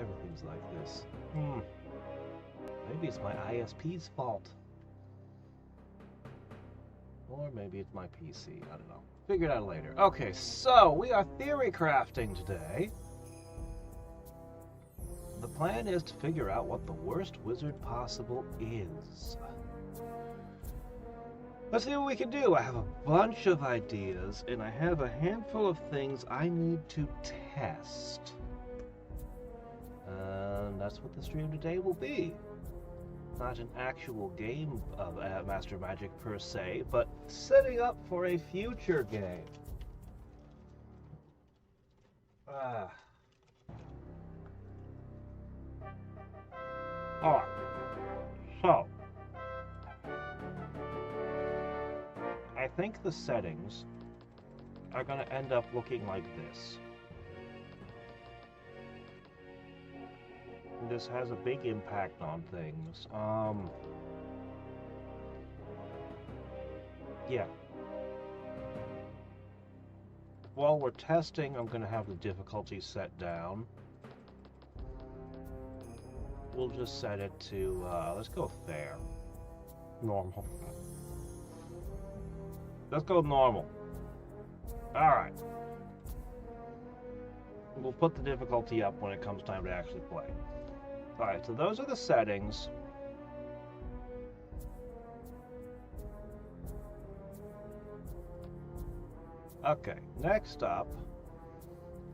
everything's like this. Maybe it's my ISP's fault. Or maybe it's my PC. I don't know. Figure it out later. Okay, so we are theory crafting today. The plan is to figure out what the worst wizard possible is. Let's see what we can do. I have a bunch of ideas, and I have a handful of things I need to test. And that's what the stream today will be. Not an actual game of Master Magic per se, but setting up for a future game. Alright, so I think the settings are going to end up looking like this. This has a big impact on things. Yeah. While we're testing, I'm going to have the difficulty set down. We'll just set it to, let's go fair. Normal. Let's go normal. Alright. We'll put the difficulty up when it comes time to actually play. Alright, so those are the settings. Okay, next up,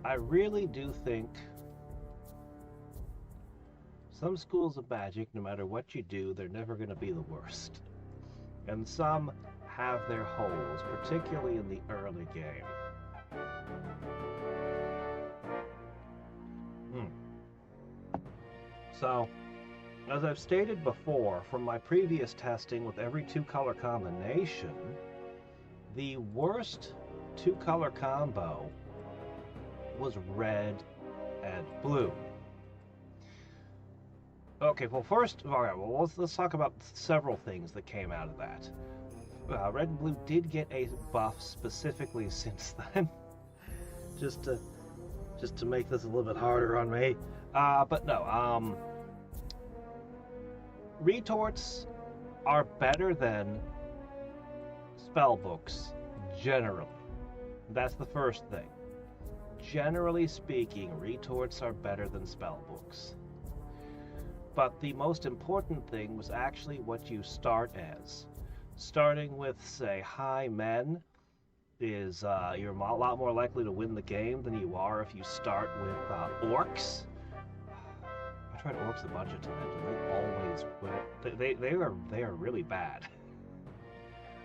I really do think some schools of magic, no matter what you do, they're never going to be the worst. And some have their holes, particularly in the early game. So, as I've stated before, from my previous testing with every two-color combination, the worst two-color combo was red and blue. Okay, well first, alright, well let's talk about several things that came out of that. Red and blue did get a buff specifically since then, just to make this a little bit harder on me. But no, retorts are better than spell books, generally. That's the first thing. Generally speaking, retorts are better than spell books. But the most important thing was actually what you start as. Starting with, say, high men is you're a lot more likely to win the game than you are if you start with orcs. I tried orcs a bunch of times, and they always win. They are really bad.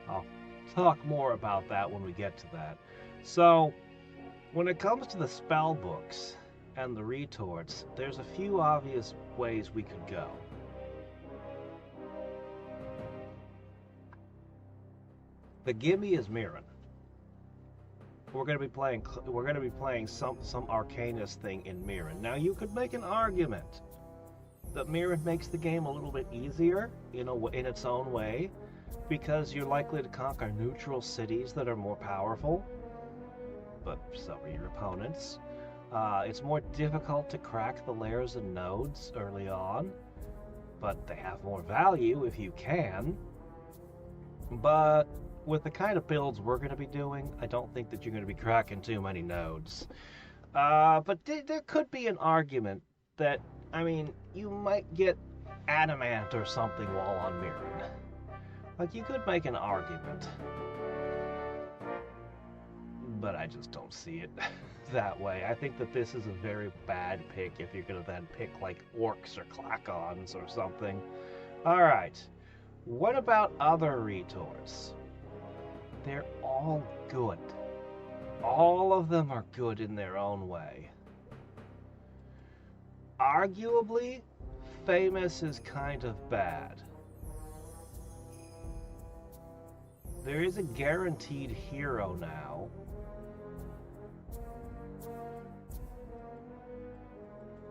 I'll talk more about that when we get to that. So, when it comes to the spell books and the retorts, there's a few obvious ways we could go. The gimme is Mirren. We're going to be playing some Arcanist thing in Mirren. Now you could make an argument that Mirren makes the game a little bit easier in its own way, because you're likely to conquer neutral cities that are more powerful, but so are your opponents. It's more difficult to crack the layers and nodes early on, but they have more value if you can. But with the kind of builds we're going to be doing, I don't think that you're going to be cracking too many nodes. But there could be an argument that, I mean, you might get adamant or something while on Mirren. Like, you could make an argument. But I just don't see it that way. I think that this is a very bad pick if you're going to then pick, like, orcs or clacons or something. Alright. What about other retorts? They're all good. All of them are good in their own way. Arguably, Famous is kind of bad. There is a guaranteed hero now.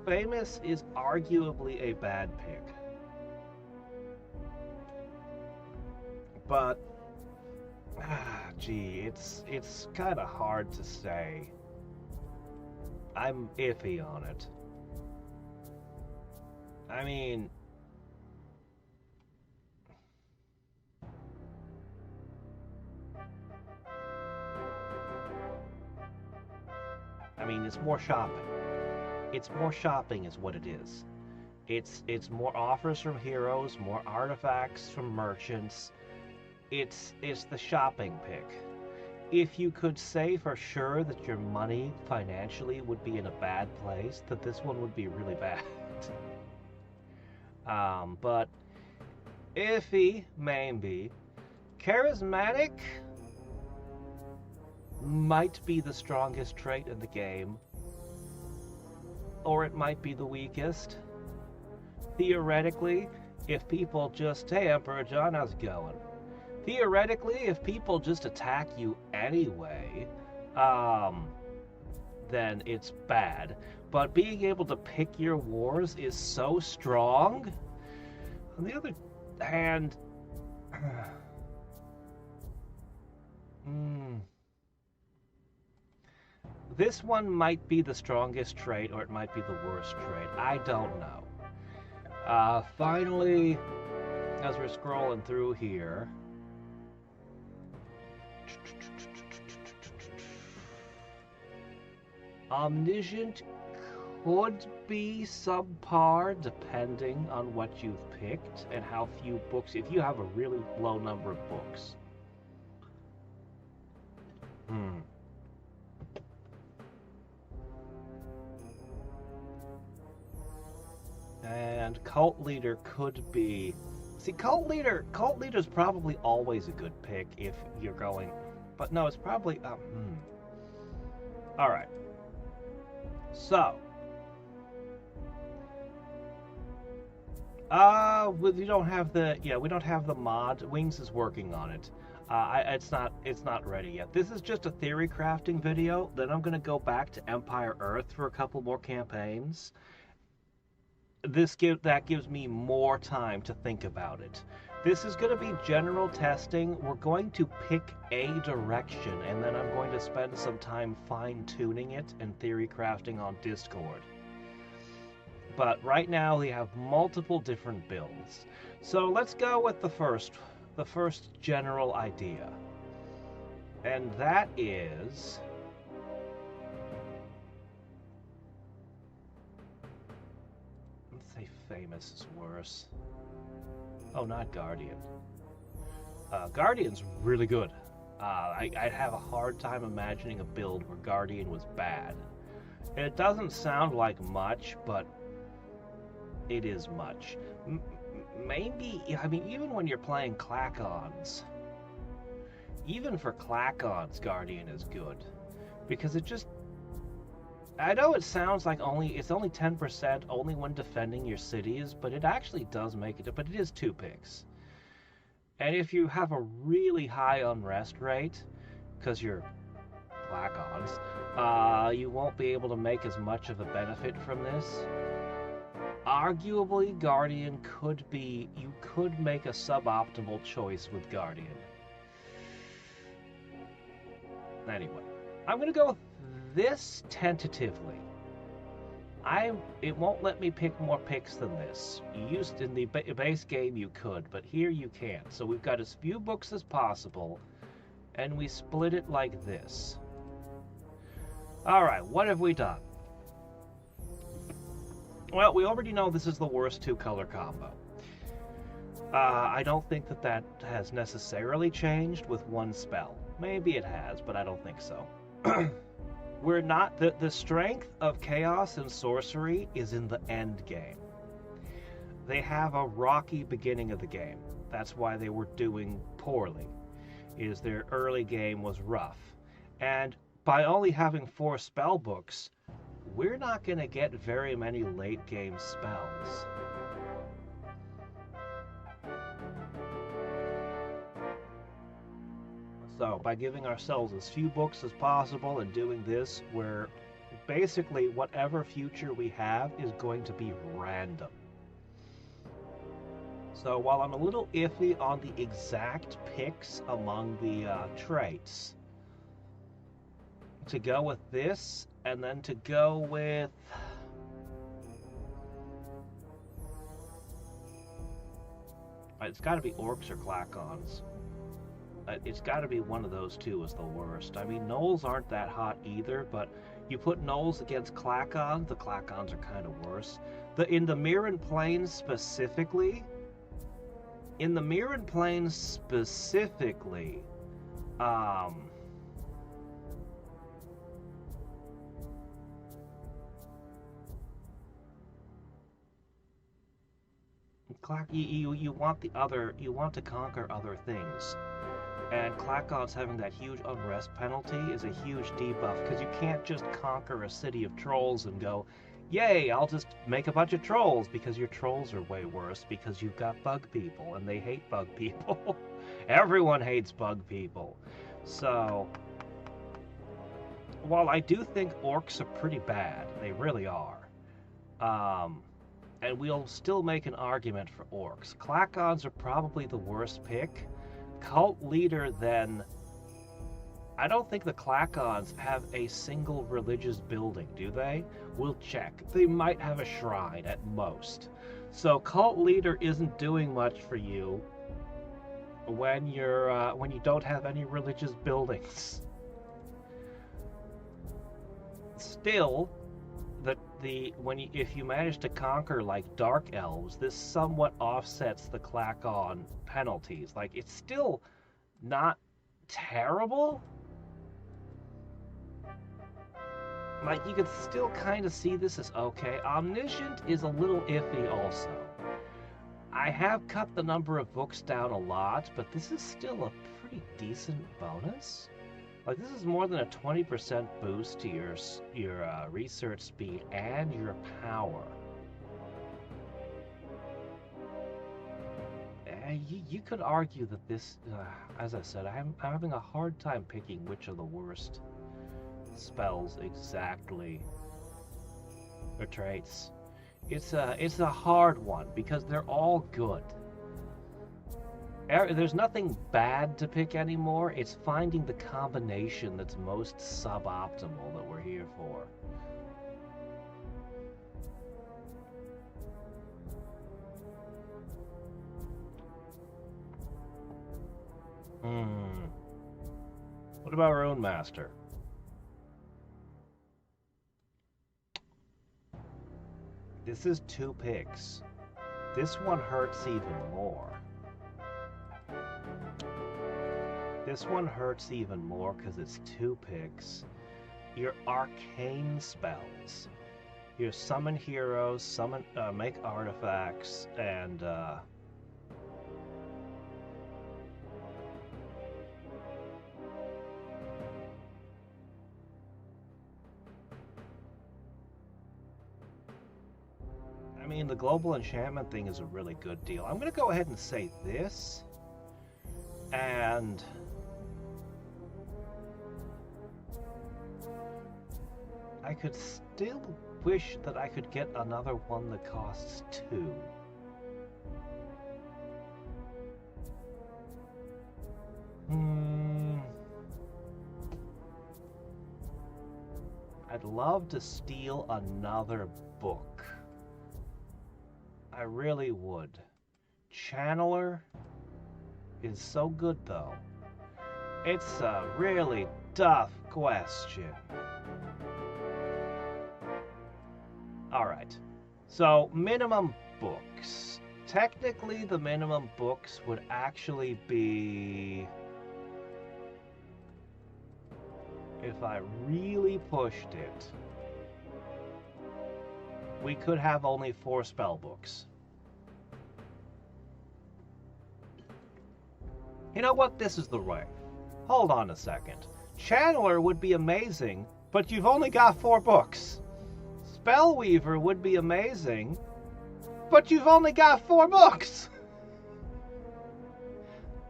Famous is arguably a bad pick. But gee, it's kind of hard to say. I'm iffy on it. I mean, it's more shopping. It's more shopping is what it is. It's more offers from heroes, more artifacts from merchants. It's the shopping pick. If you could say for sure that your money financially would be in a bad place, that this one would be really bad. But iffy, maybe. Charismatic might be the strongest trait in the game, or it might be the weakest. Theoretically, if people just, hey, Emperor John, how's it going? Theoretically, if people just attack you anyway, then it's bad. But being able to pick your wars is so strong. On the other hand, this one might be the strongest trait, or it might be the worst trait. I don't know. Finally, as we're scrolling through here, Omniscient could be subpar depending on what you've picked and how few books, if you have a really low number of books. And Cult Leader could be... See, Cult Leader's probably always a good pick if you're going... But no, it's probably... Alright. So... we don't have the... Yeah, we don't have the mod. Wings is working on it. It's not ready yet. This is just a theory crafting video. Then I'm going to go back to Empire Earth for a couple more campaigns. That gives me more time to think about it. This is going to be general testing. We're going to pick a direction, and then I'm going to spend some time fine-tuning it and theory crafting on Discord. But right now we have multiple different builds. So let's go with the first general idea. And that is... Famous is worse. Oh, not Guardian. Guardian's really good. I'd have a hard time imagining a build where Guardian was bad. It doesn't sound like much, but it is much. Maybe, even when you're playing Clackons, even for Clackons, Guardian is good. Because it just... I know it sounds like it's only 10% only when defending your cities, but it actually does make it. But it is 2 picks. And if you have a really high unrest rate, because you're Clackons, you won't be able to make as much of a benefit from this. Arguably, Guardian could be... You could make a suboptimal choice with Guardian. Anyway, I'm going to go with this tentatively. It won't let me pick more picks than this. In the base game you could, but here you can't. So we've got as few books as possible, and we split it like this. Alright, what have we done? Well, we already know this is the worst 2-color combo. I don't think that has necessarily changed with one spell. Maybe it has, but I don't think so. We're not... The strength of Chaos and Sorcery is in the end game. They have a rocky beginning of the game. That's why they were doing poorly, is their early game was rough. And by only having 4 spell books, we're not going to get very many late game spells. So, by giving ourselves as few books as possible and doing this, where basically whatever future we have is going to be random. So, while I'm a little iffy on the exact picks among the traits, to go with this, and then to go with... It's got to be orcs or Klakons. It's got to be one of those two is the worst. I mean, gnolls aren't that hot either, but you put gnolls against Klakons, the Klakons are kind of worse. In the Mirren Plains specifically, you want to conquer other things. And Klakons having that huge unrest penalty is a huge debuff, because you can't just conquer a city of trolls and go, yay, I'll just make a bunch of trolls, because your trolls are way worse, because you've got bug people, and they hate bug people. Everyone hates bug people. So, while I do think orcs are pretty bad, they really are, and we'll still make an argument for orcs. Klakons are probably the worst pick. Cult leader, then, I don't think the Klakons have a single religious building, do they? We'll check. They might have a shrine at most. So cult leader isn't doing much for you when you don't have any religious buildings. Still, if you manage to conquer like dark elves, this somewhat offsets the Klakon penalties. Like, it's still not terrible. Like, you could still kind of see this as okay. Omniscient is a little iffy also. I have cut the number of books down a lot, but this is still a pretty decent bonus. Like, this is more than a 20% boost to your research speed and your power. You could argue that this, as I said, I'm having a hard time picking which are the worst spells exactly, or traits. It's a hard one because they're all good. There's nothing bad to pick anymore. It's finding the combination that's most suboptimal that we're here for. What about Rune Master? This is 2 picks. This one hurts even more. This one hurts even more because it's 2 picks. Your arcane spells. Your summon heroes, make artifacts, and I mean, the global enchantment thing is a really good deal. I'm going to go ahead and say this, and I could still wish that I could get another one that costs 2. I'd love to steal another book. I really would. Channeler is so good, though. It's a really tough question. Alright, so minimum books. Technically, the minimum books would actually be, if I really pushed it, we could have only 4 spell books. You know what? This is the way. Hold on a second. Channeler would be amazing, but you've only got 4 books. Spellweaver would be amazing, but you've only got 4 books.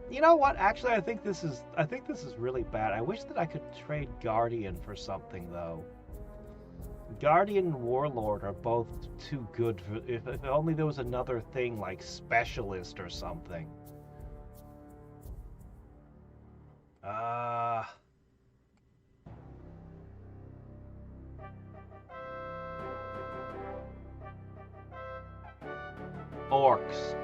You know what? Actually, I think this is really bad. I wish that I could trade Guardian for something, though. Guardian and Warlord are both too good for, if only there was another thing like Specialist or something. Orcs.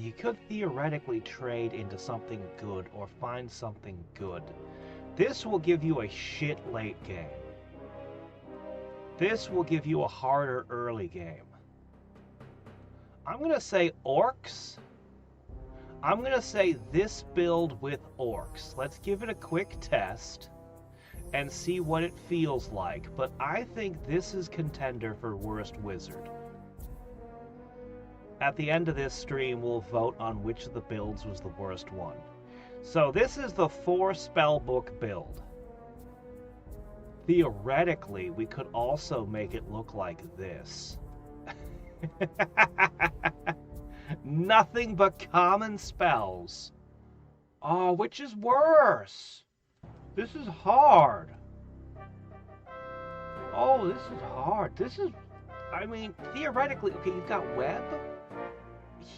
you could theoretically trade into something good or find something good. This will give you a shit late game. This will give you a harder early game. I'm going to say orcs. I'm going to say this build with orcs. Let's give it a quick test and see what it feels like. But I think this is contender for worst wizard. At the end of this stream, we'll vote on which of the builds was the worst one. So this is the 4 spellbook build. Theoretically, we could also make it look like this. Nothing but common spells. Oh, which is worse? This is hard. Oh, this is hard. This is, I mean, theoretically, okay, you've got web.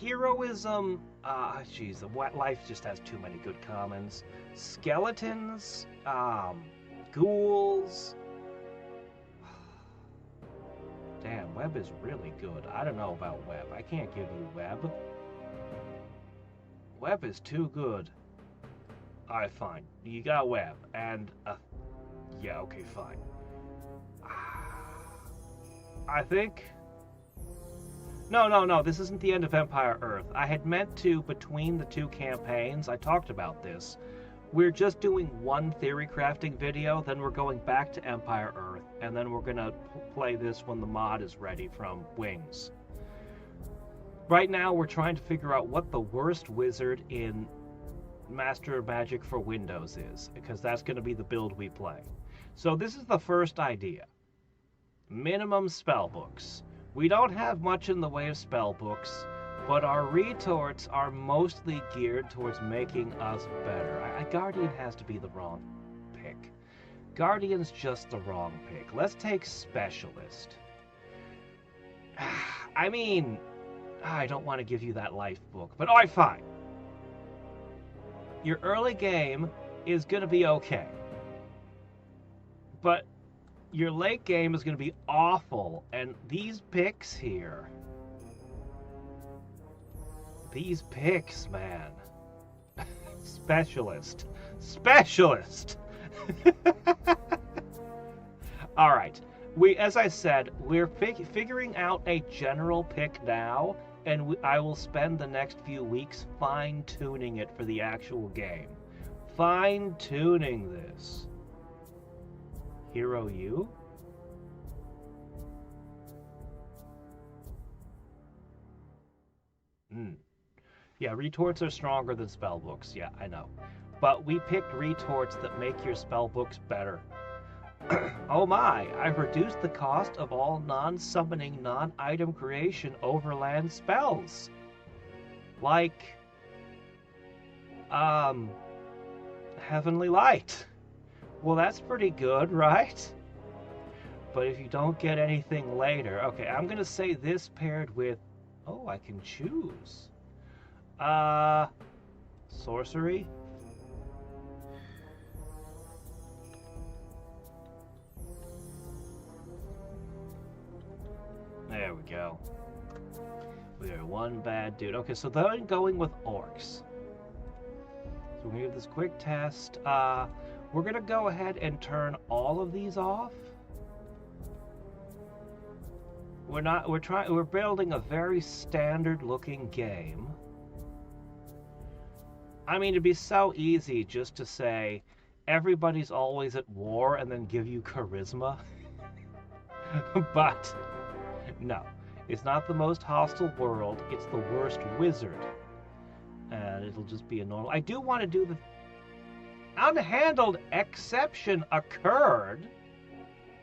Heroism, jeez, the wet life just has too many good commons. Skeletons, ghouls. Damn, web is really good. I don't know about web. I can't give you web. Web is too good. Alright, fine. You got web, and, yeah, okay, fine. I think... No, this isn't the end of Empire Earth. I had meant to, between the 2 campaigns, I talked about this. We're just doing one theory crafting video, then we're going back to Empire Earth, and then we're gonna play this when the mod is ready from Wings. Right now, we're trying to figure out what the worst wizard in Master of Magic for Windows is, because that's gonna be the build we play. So this is the first idea. Minimum spellbooks. We don't have much in the way of spellbooks, but our retorts are mostly geared towards making us better. Guardian has to be the wrong pick. Guardian's just the wrong pick. Let's take Specialist. I mean, I don't want to give you that life book, but alright, fine. Your early game is going to be okay. But your late game is going to be awful, and these picks here... These picks, man. Specialist. Specialist! Alright. As I said, we're figuring out a general pick now, and I will spend the next few weeks fine-tuning it for the actual game. Fine-tuning this. Hero U? Yeah, retorts are stronger than spellbooks. Yeah, I know. But we picked retorts that make your spellbooks better. Oh my, I've reduced the cost of all non-summoning, non-item creation overland spells. Like, Heavenly Light. Well, that's pretty good, right? But if you don't get anything later... Okay, I'm gonna say this paired with... Oh, I can choose. Sorcery? There we go. We are one bad dude. Okay, so then going with orcs. So we're gonna give this quick test. We're gonna go ahead and turn all of these off. We're building a very standard looking game. I mean, it'd be so easy just to say everybody's always at war and then give you charisma. But no, it's not the most hostile world, it's the worst wizard. And it'll just be a normal... I do want to do the... Unhandled exception occurred?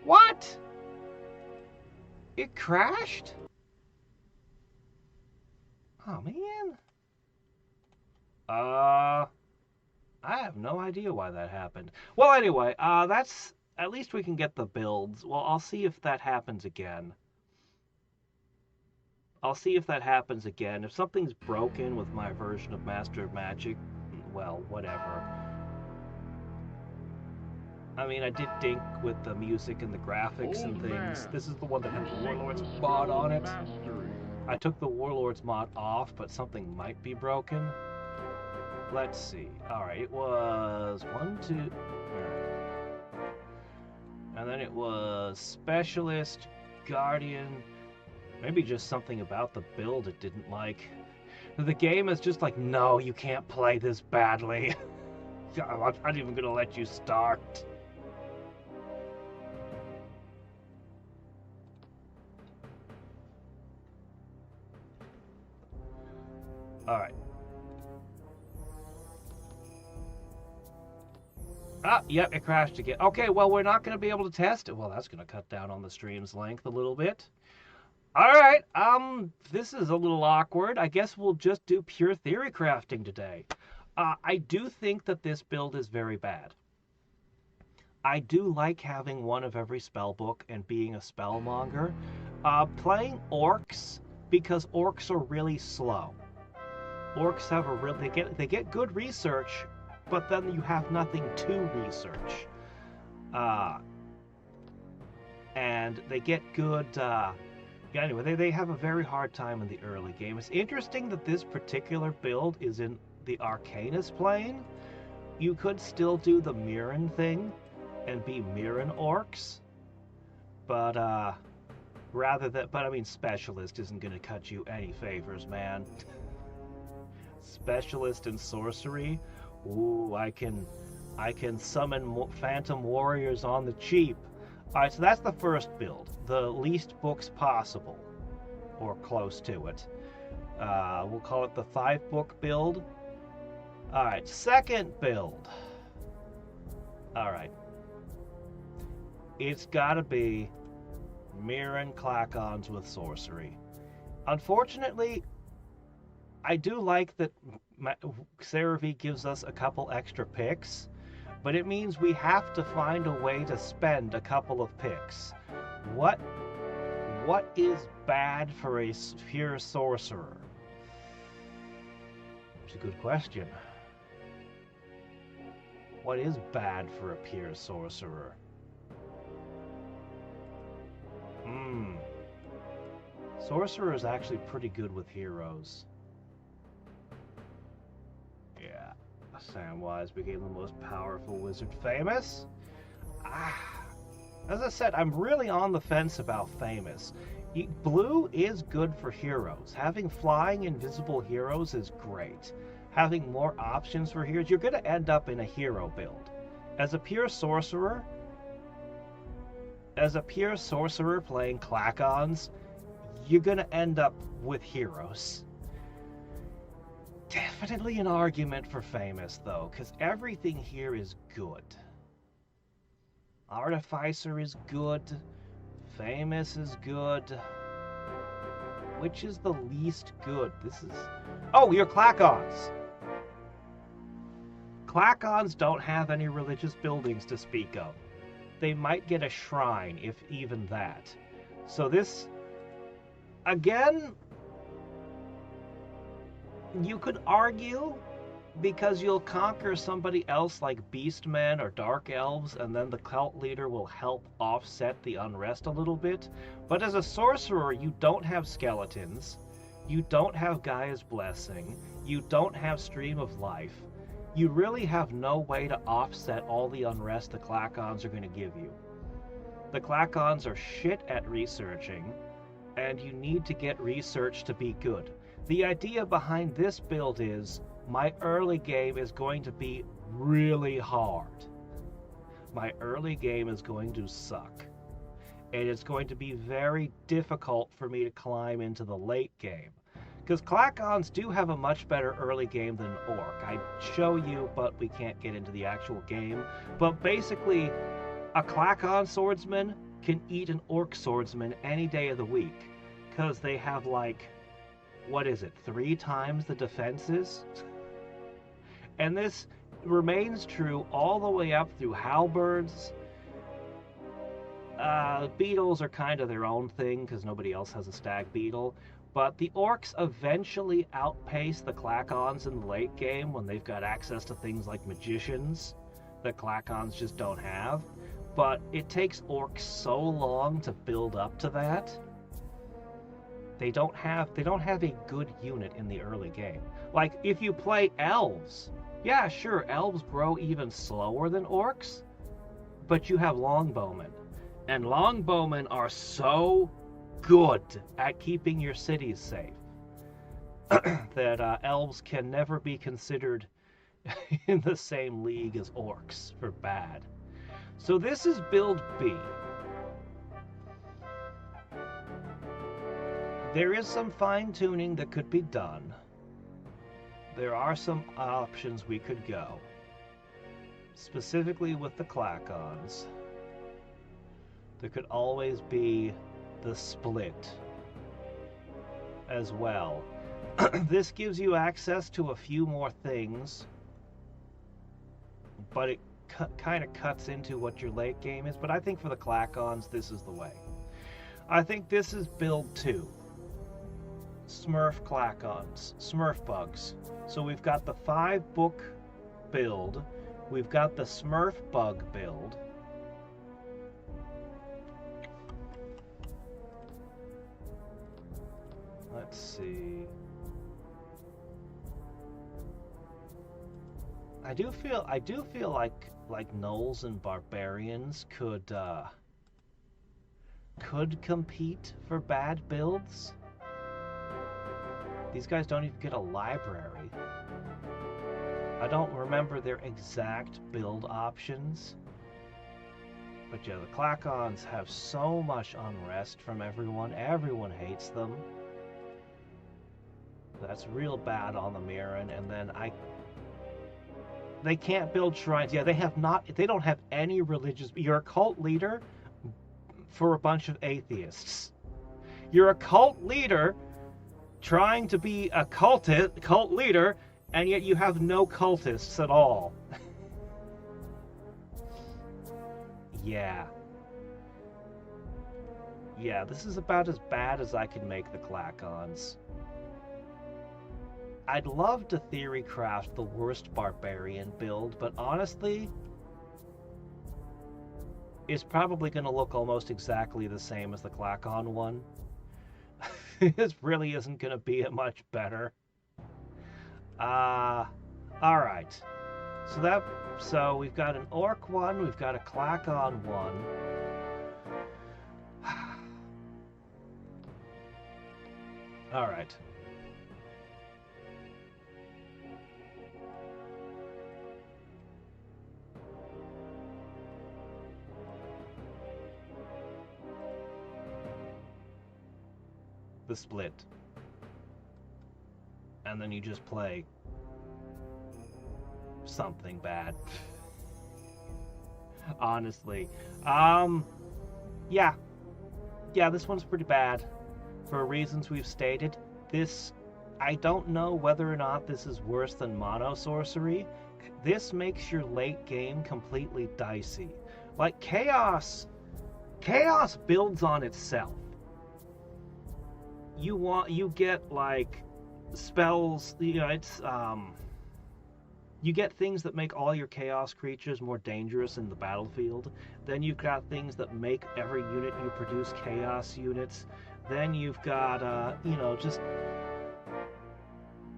What? It crashed? Oh, man. I have no idea why that happened. Well, anyway, that's... At least we can get the builds. Well, I'll see if that happens again. I'll see if that happens again. If something's broken with my version of Master of Magic, well, whatever. I mean, I did dink with the music and the graphics and things. This is the one that has Warlord's mod on it. I took the Warlords mod off, but something might be broken. Let's see. Alright, it was 1, 2... Alright. And then it was Specialist, Guardian... Maybe just something about the build it didn't like. The game is just like, no, you can't play this badly. I'm not even gonna let you start. Alright. Ah, yep, it crashed again. Okay, well, we're not going to be able to test it. Well, that's going to cut down on the stream's length a little bit. Alright, this is a little awkward. I guess we'll just do pure theory crafting today. I do think that this build is very bad. I do like having one of every spell book and being a spellmonger. Playing orcs, because orcs are really slow. Orcs have a real... They get good research, but then you have nothing to research. And they get good... Yeah, anyway, they have a very hard time in the early game. It's interesting that this particular build is in the Arcanus plane. You could still do the Mirren thing and be Mirren orcs. But, but I mean, Specialist isn't going to cut you any favors, man. Specialist in sorcery? Ooh, I can summon Phantom Warriors on the cheap. Alright, so that's the first build. The least books possible. Or close to it. We'll call it the 5-book build. Alright, second build. Alright. It's gotta be Mirren Clacons with sorcery. Unfortunately, I do like that Cerevi gives us a couple extra picks, but it means we have to find a way to spend a couple of picks. What is bad for a pure sorcerer? It's a good question. What is bad for a pure sorcerer? Sorcerer is actually pretty good with heroes. Yeah. Samwise became the most powerful wizard. Famous? As I said, I'm really on the fence about famous. Blue is good for heroes. Having flying invisible heroes is great. Having more options for heroes, you're going to end up in a hero build. As a pure sorcerer playing Clacons, you're going to end up with heroes. Definitely an argument for famous, though, because everything here is good. Artificer is good. Famous is good. Which is the least good? This is... Oh, you're Clacons! Clacons don't have any religious buildings to speak of. They might get a shrine, if even that. So this... Again... You could argue, because you'll conquer somebody else like Beastmen or Dark Elves, and then the cult leader will help offset the unrest a little bit. But as a sorcerer, you don't have skeletons, you don't have Gaia's Blessing, you don't have Stream of Life. You really have no way to offset all the unrest the Clacons are going to give you. The Clacons are shit at researching, and you need to get research to be good. The idea behind this build is, my early game is going to be really hard. My early game is going to suck. And it's going to be very difficult for me to climb into the late game. Because Clacons do have a much better early game than Orc. I'd show you, but we can't get into the actual game. But basically, a Clacon swordsman can eat an Orc swordsman any day of the week. Because they have like... What is it, 3 times the defenses? And this remains true all the way up through halberds. Beetles are kind of their own thing, because nobody else has a stag beetle. But the orcs eventually outpace the Clacons in the late game when they've got access to things like magicians that Clacons just don't have. But it takes orcs so long to build up to that. They don't have a good unit in the early game. Like if you play elves, yeah, sure, elves grow even slower than orcs, but you have longbowmen. And longbowmen are so good at keeping your cities safe that elves can never be considered in the same league as orcs for bad. So this is build B. There is some fine-tuning that could be done. There are some options we could go. Specifically with the Clacons. There could always be the split as well. This gives you access to a few more things, but it kind of cuts into what your late game is. But I think for the Clacons, this is the way. I think this is build 2. Smurf Clacons, Smurf bugs. So we've got the 5-book build. We've got the Smurf bug build. Let's see. I do feel like gnolls and barbarians could compete for bad builds. These guys don't even get a library. I don't remember their exact build options. But yeah, the Clacons have so much unrest from everyone. Everyone hates them. That's real bad on the Mirren. And then they can't build shrines. Yeah, they don't have any religious. You're a cult leader for a bunch of atheists. You're a cult leader trying to be a cult leader, and yet you have no cultists at all. Yeah. Yeah, this is about as bad as I can make the Clacons. I'd love to theorycraft the worst barbarian build, but honestly, it's probably going to look almost exactly the same as the Clacon one. This really isn't going to be much better. Alright. So we've got an Orc one, we've got a Clacon one. Alright. The split. And then you just play something bad. Honestly. Yeah. Yeah, this one's pretty bad. For reasons we've stated. I don't know whether or not this is worse than mono sorcery. This makes your late game completely dicey. Like chaos builds on itself. You get like spells, you get things that make all your chaos creatures more dangerous in the battlefield. Then you've got things that make every unit you produce chaos units. Then you've got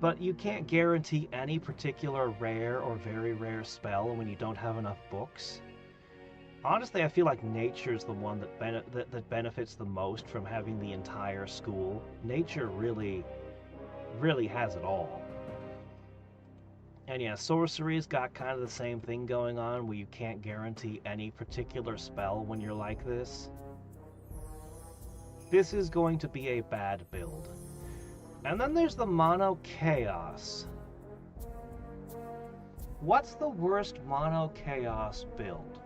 but you can't guarantee any particular rare or very rare spell when you don't have enough books. Honestly, I feel like nature's the one that benefits the most from having the entire school. Nature really has it all. And yeah, sorcery's got kind of the same thing going on, where you can't guarantee any particular spell when you're like this. This is going to be a bad build. And then there's the mono chaos. What's the worst mono chaos build?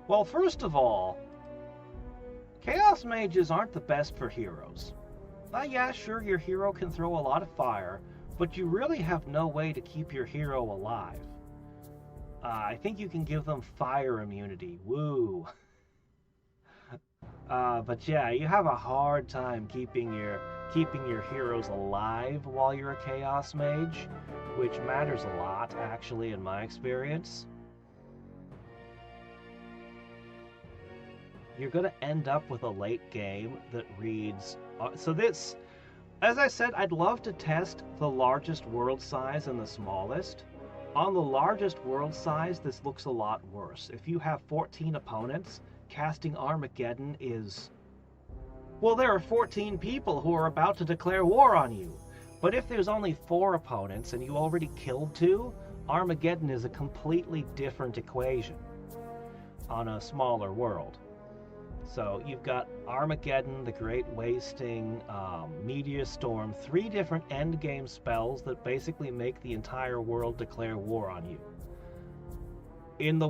Well, first of all, Chaos Mages aren't the best for heroes. Yeah, sure, your hero can throw a lot of fire, but you really have no way to keep your hero alive. I think you can give them fire immunity. Woo! But yeah, you have a hard time keeping your heroes alive while you're a Chaos Mage, which matters a lot, actually, in my experience. you're going to end up with a late game that reads. So this, as I said, I'd love to test the largest world size and the smallest. On the largest world size, this looks a lot worse. If you have 14 opponents, casting Armageddon is... Well, there are 14 people who are about to declare war on you. But if there's only 4 opponents and you already killed 2, Armageddon is a completely different equation on a smaller world. So you've got Armageddon, the Great Wasting, Meteor Storm, 3 different endgame spells that basically make the entire world declare war on you. In the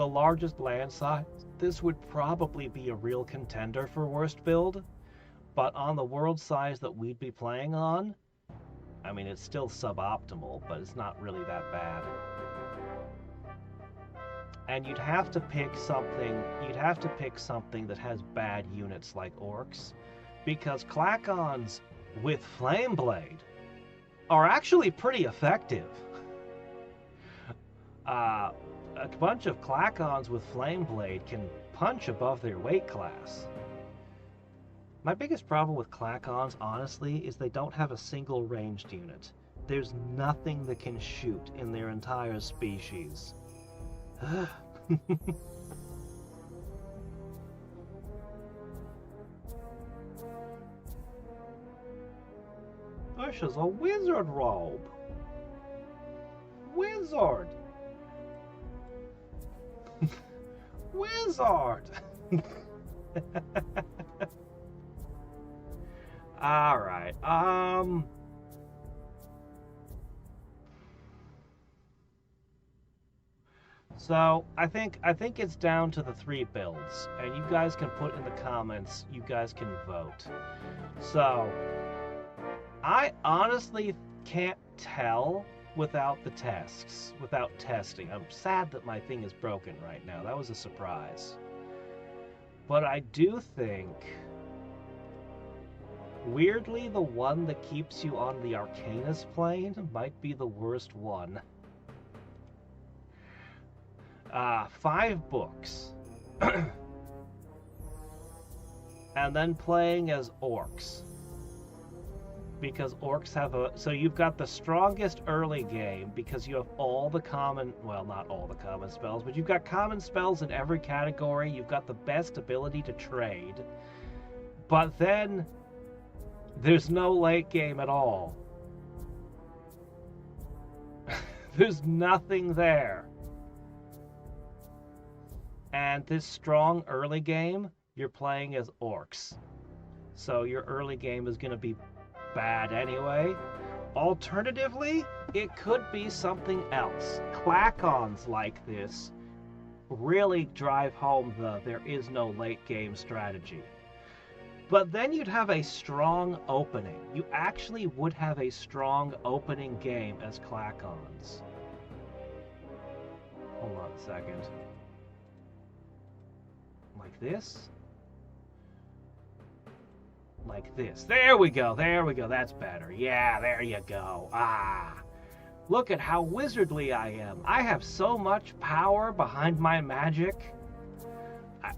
largest land size, this would probably be a real contender for worst build, but on the world size that we'd be playing on, I mean, it's still suboptimal, but it's not really that bad. And you'd have to pick something that has bad units like orcs, because Klakons with Flameblade are actually pretty effective. A bunch of Klakons with Flameblade can punch above their weight class. My biggest problem with Klakons, honestly, is they don't have a single ranged unit. There's nothing that can shoot in their entire species. This is a wizard robe. Wizard! Wizard! Alright, so I think it's down to the 3 builds, and you guys can put in the comments, you guys can vote. So I honestly can't tell without the tests, without testing. I'm sad that my thing is broken right now. That was a surprise. But I do think, weirdly, the one that keeps you on the Arcanus plane might be the worst one. 5 books. And then playing as orcs. Because orcs have so you've got the strongest early game because you have all the common, well, not all the common spells, but you've got common spells in every category. You've got the best ability to trade. But then there's no late game at all. There's nothing there. And this strong early game, you're playing as orcs. So your early game is going to be bad anyway. Alternatively, it could be something else. Klakons like this really drive home the there is no late game strategy. But then you'd have a strong opening. You actually would have a strong opening game as Klakons. Hold on a second. Like this? Like this. There we go, that's better. Yeah, there you go. Ah. Look at how wizardly I am. I have so much power behind my magic.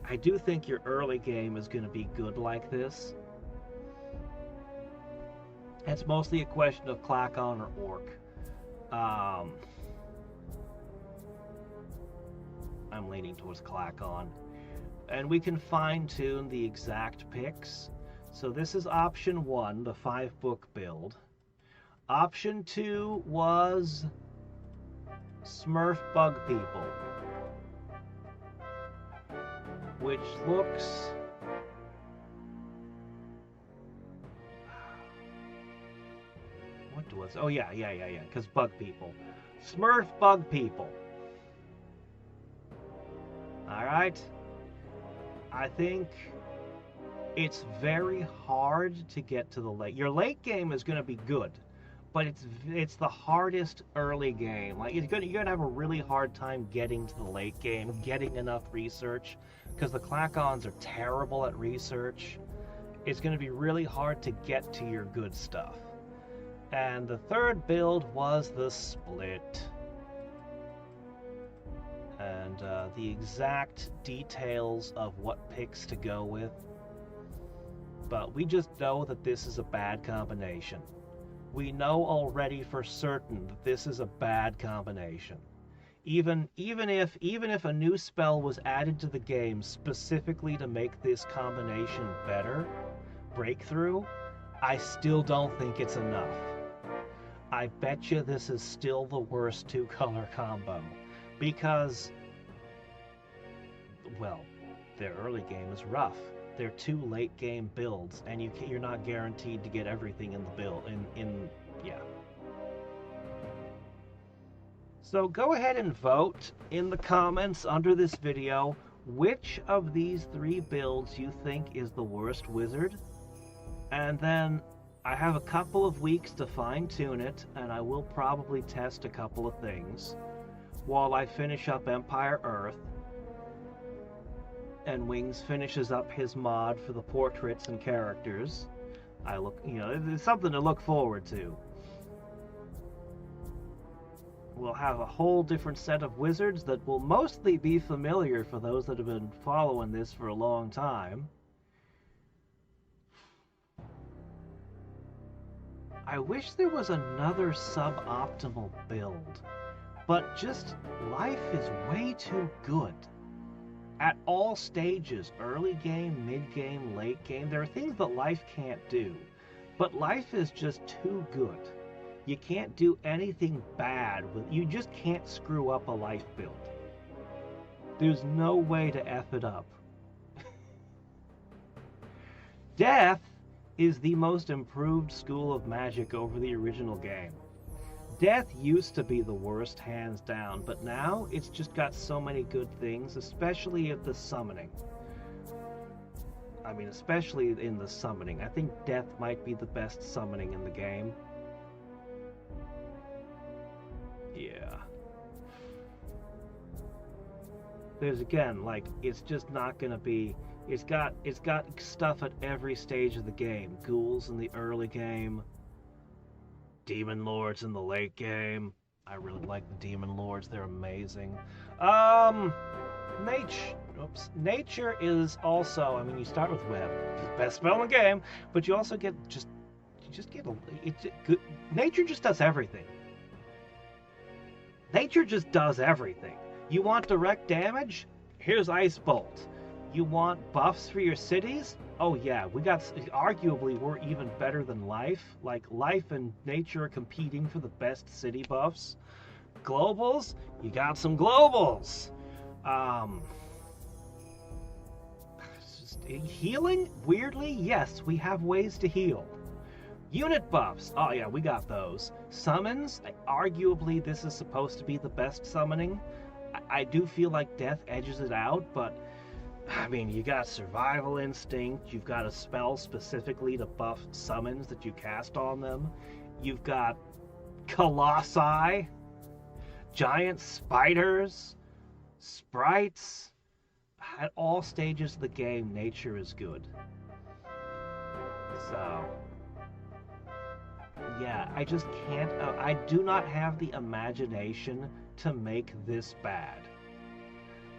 I do think your early game is going to be good like this. It's mostly a question of Klakon or Orc. I'm leaning towards Klakon. And we can fine-tune the exact picks. So this is option 1, the 5-book build. Option 2 was Smurf Bug People, which looks... What was... Oh, yeah, because Bug People. Smurf Bug People. Alright. I think it's very hard to get to the late. Your late game is going to be good, but it's the hardest early game. Like you're going to have a really hard time getting to the late game, getting enough research, because the Klakons are terrible at research. It's going to be really hard to get to your good stuff. And the third build was the Split. And the exact details of what picks to go with. But we just know that this is a bad combination. We know already for certain that this is a bad combination. Even if a new spell was added to the game specifically to make this combination better, breakthrough, I still don't think it's enough. I bet you this is still the worst two-color combo, because, well, their early game is rough. They're two late-game builds, and you're not guaranteed to get everything in the build. Yeah. So go ahead and vote in the comments under this video which of these three builds you think is the worst wizard, and then I have a couple of weeks to fine-tune it, and I will probably test a couple of things while I finish up Empire Earth, and Wings finishes up his mod for the portraits and characters. It's something to look forward to. We'll have a whole different set of wizards that will mostly be familiar for those that have been following this for a long time. I wish there was another suboptimal build, but just life is way too good. At all stages, early game, mid game, late game, there are things that life can't do, but life is just too good. You can't do anything bad you just can't screw up a life build. There's no way to F it up. Death is the most improved school of magic over the original game. Death used to be the worst, hands down, but now it's just got so many good things, especially at the summoning. I mean, especially in the summoning. I think Death might be the best summoning in the game. Yeah. There's, again, like, it's just not gonna be... It's got stuff at every stage of the game. Ghouls in the early game, Demon Lords in the late game. I really like the Demon Lords, they're amazing. Nature is also, I mean, you start with Web, best spell in the game, but you also get Nature just does everything. Nature just does everything. You want direct damage? Here's Ice Bolt. You want buffs for your cities? Oh yeah, arguably we're even better than Life. Like, Life and Nature are competing for the best city buffs. Globals? You got some globals. Healing? Weirdly, yes, we have ways to heal. Unit buffs? Oh yeah, we got those. Summons? Arguably this is supposed to be the best summoning. I do feel like Death edges it out, but I mean, you got Survival Instinct, you've got a spell specifically to buff summons that you cast on them, you've got Colossi, giant spiders, sprites. At all stages of the game, Nature is good. So, yeah, I just can't, I do not have the imagination to make this bad.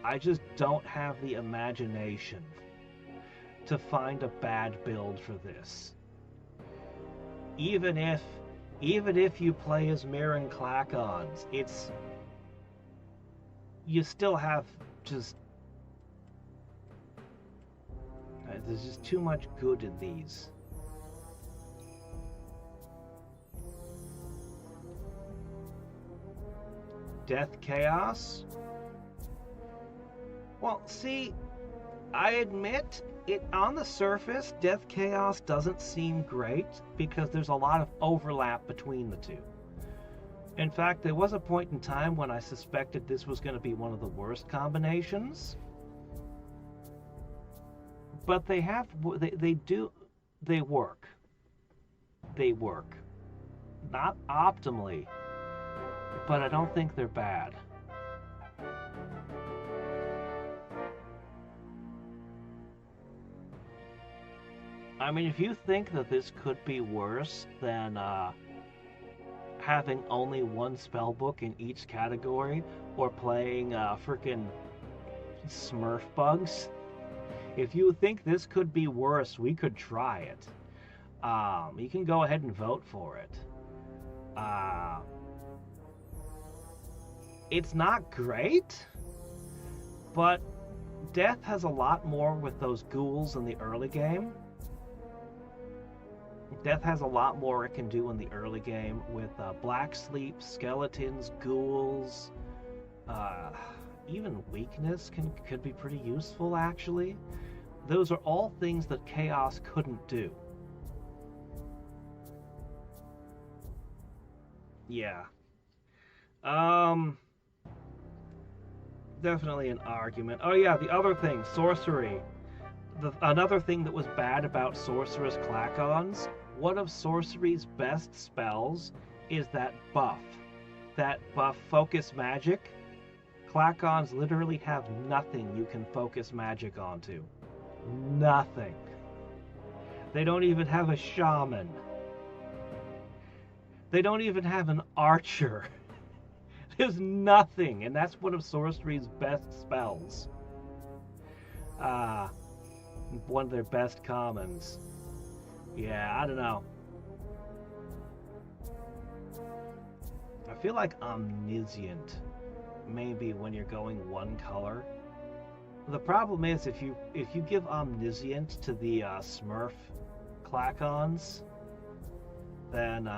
I just don't have the imagination to find a bad build for this. Even if you play as Mirren Clackons, you still have just, there's just too much good in these. Death Chaos? Well, see, I admit, on the surface, Death Chaos doesn't seem great because there's a lot of overlap between the two. In fact, there was a point in time when I suspected this was going to be one of the worst combinations. But they work. They work. Not optimally, but I don't think they're bad. I mean, if you think that this could be worse than having only one spell book in each category, or playing frickin' Smurf bugs. If you think this could be worse, we could try it. You can go ahead and vote for it. It's not great, but death has a lot more with those ghouls in the early game. Death has a lot more it can do in the early game with black sleep, skeletons, ghouls. Even weakness could be pretty useful, actually. Those are all things that Chaos couldn't do. Yeah. Definitely an argument. Oh yeah, the other thing, sorcery. Another thing that was bad about Sorcerer's Clacons, one of Sorcery's best spells is that buff. That buff Focus Magic. Clacons literally have nothing you can focus magic onto. Nothing. They don't even have a shaman. They don't even have an archer. There's nothing, and that's one of Sorcery's best spells. One of their best commons. Yeah, I don't know. I feel like Omniscient, maybe when you're going one color. The problem is if you give Omniscient to the Smurf Clacons, then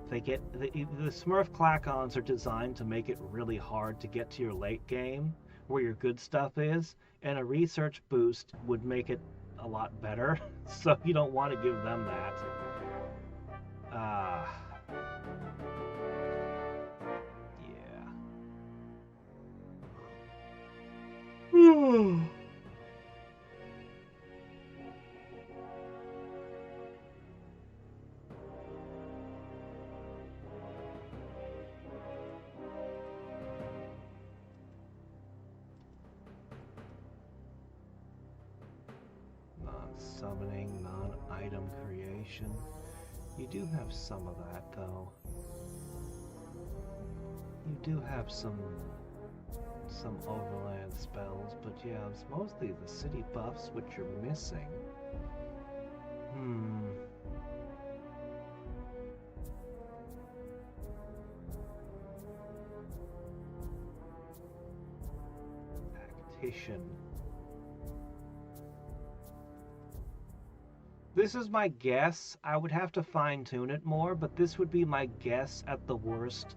they get the Smurf Clacons are designed to make it really hard to get to your late game where your good stuff is, and a research boost would make it a lot better. So you don't want to give them that. Yeah. Non-summoning, non-item creation. You do have some of that, though. You do have some overland spells, but yeah, it's mostly the city buffs which you're missing. Tactician. This is my guess. I would have to fine-tune it more, but this would be my guess at the worst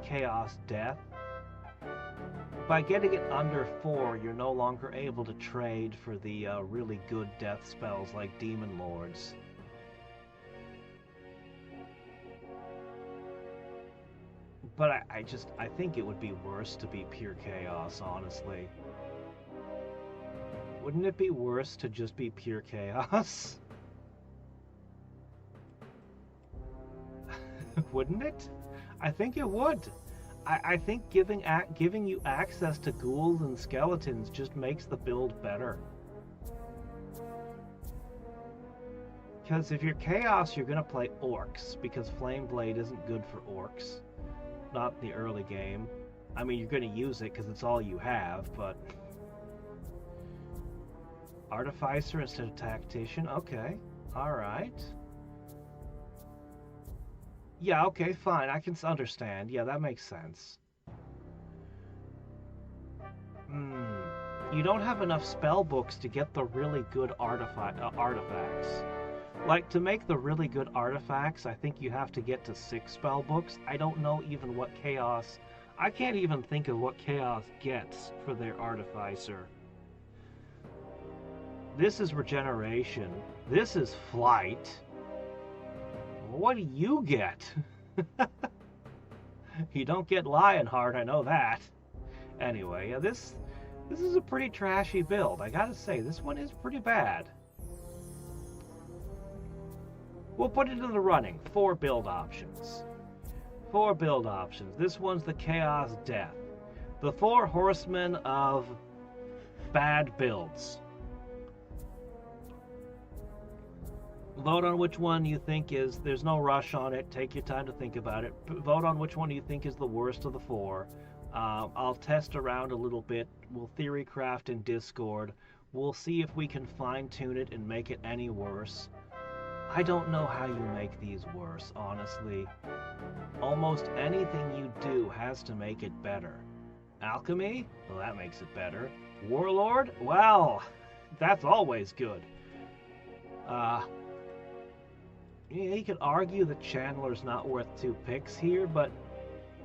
Chaos Death. By getting it under 4, you're no longer able to trade for the really good death spells like Demon Lords. But I think it would be worse to be pure Chaos, honestly. Wouldn't it be worse to just be pure Chaos? Wouldn't it? I think it would. I think giving you access to ghouls and skeletons just makes the build better. Because if you're Chaos, you're going to play Orcs, because Flame Blade isn't good for Orcs. Not in the early game. I mean, you're going to use it because it's all you have, but... Artificer instead of Tactician? Okay. Alright. Yeah, okay, fine. I can understand. Yeah, that makes sense. You don't have enough spell books to get the really good artifacts. Like, to make the really good artifacts, I think you have to get to 6 spell books. I don't know even what Chaos... I can't even think of what Chaos gets for their Artificer. This is Regeneration. This is Flight. What do you get? You don't get Lionheart, I know that. Anyway, yeah, this is a pretty trashy build. I gotta say, this one is pretty bad. We'll put it in the running. 4 build options. 4 build options. This one's the Chaos Death. The 4 horsemen of bad builds. Vote on which one you think is... There's no rush on it. Take your time to think about it. Vote on which one you think is the worst of the 4. I'll test around a little bit. We'll Theorycraft in Discord. We'll see if we can fine-tune it and make it any worse. I don't know how you make these worse, honestly. Almost anything you do has to make it better. Alchemy? Well, that makes it better. Warlord? Well, that's always good. Yeah, you could argue that Chandler's not worth 2 picks here, but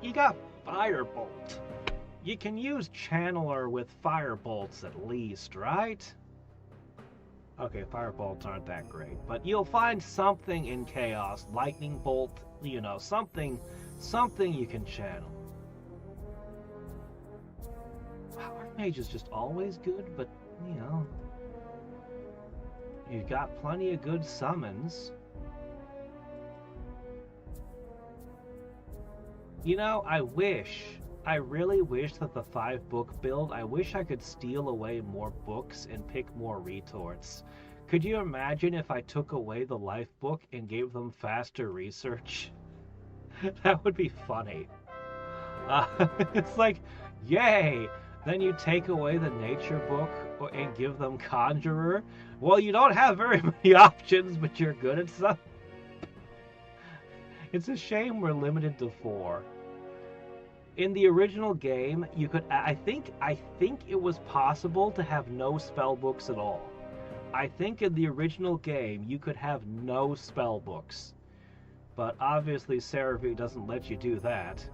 you got Firebolt. You can use Chandler with Firebolts at least, right? Okay, Firebolts aren't that great, but you'll find something in Chaos. Lightning Bolt, you know, something you can channel. Archmage is just always good, but, you know, you've got plenty of good summons. You know, I really wish that the 5-book build, I wish I could steal away more books and pick more retorts. Could you imagine if I took away the life book and gave them faster research? That would be funny. It's like, yay! Then you take away the nature book and give them conjurer. Well, you don't have very many options, but you're good at some. It's a shame we're limited to 4. In the original game, you could. I think it was possible to have no spell books at all. I think in the original game you could have no spell books, but obviously CeraVe doesn't let you do that.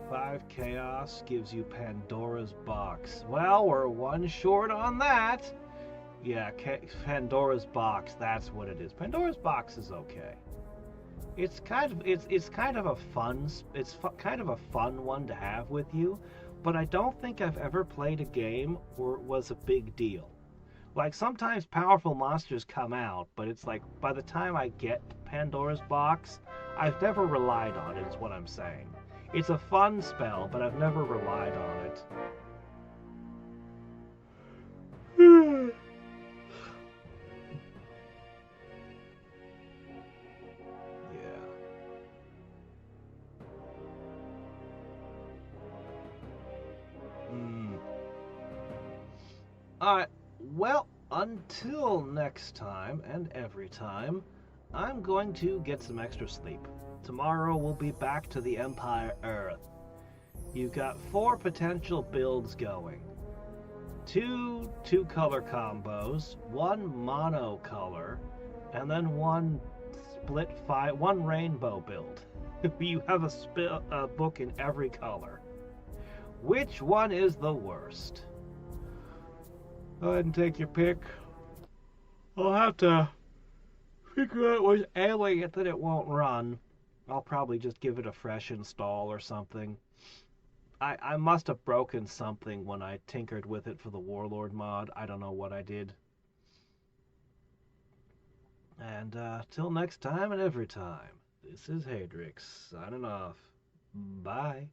5 chaos gives you Pandora's box. Well, we're 1 short on that. Yeah, Pandora's box. That's what it is. Pandora's box is okay. It's kind of a fun. Kind of a fun one to have with you, but I don't think I've ever played a game where it was a big deal. Like, sometimes powerful monsters come out, but it's like, by the time I get Pandora's box, I've never relied on it, is what I'm saying. It's a fun spell, but I've never relied on it. Alright, well, until next time, and every time, I'm going to get some extra sleep. Tomorrow we'll be back to the Empire Earth. You've got 4 potential builds going. 2 color combos, 1 mono color, and then 1 1 rainbow build. You have a book in every color. Which one is the worst? Go ahead and take your pick. I'll have to figure out what's ailing it that it won't run. I'll probably just give it a fresh install or something. I must have broken something when I tinkered with it for the Warlord mod. I don't know what I did. And till next time and every time, this is Hadriex signing off. Bye.